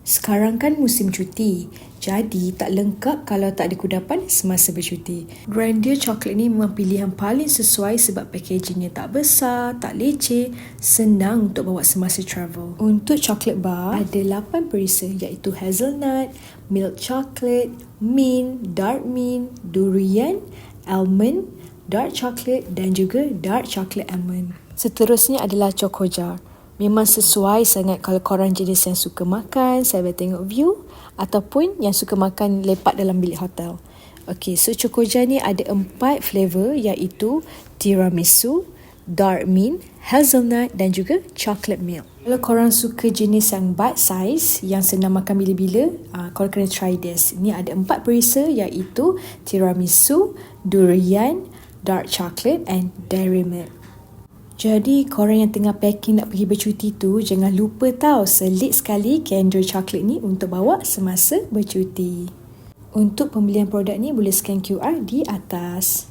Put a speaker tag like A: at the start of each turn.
A: Sekarang kan musim cuti, jadi tak lengkap kalau tak ada kudapan semasa bercuti. Grandeur coklat ni memang pilihan paling sesuai sebab packagingnya tak besar, tak leceh, senang untuk bawa semasa travel. Untuk coklat bar, ada 8 perisa iaitu hazelnut, milk chocolate, mint, dark mint, durian, almond, dark chocolate dan juga dark chocolate almond. Seterusnya adalah choco jar. Memang sesuai sangat kalau korang jenis yang suka makan sambil tengok view ataupun yang suka makan lepak dalam bilik hotel. Okey, so choco jar ni ada 4 flavor iaitu tiramisu, dark mint, hazelnut dan juga chocolate milk. Kalau korang suka jenis yang bite size yang senang makan bila-bila, korang kena try this. Ni ada 4 perisa iaitu tiramisu, durian, dark chocolate and dairy milk. Jadi korang yang tengah packing nak pergi bercuti tu, jangan lupa tau selit sekali Candor coklat ni untuk bawa semasa bercuti. Untuk pembelian produk ni boleh scan QR di atas.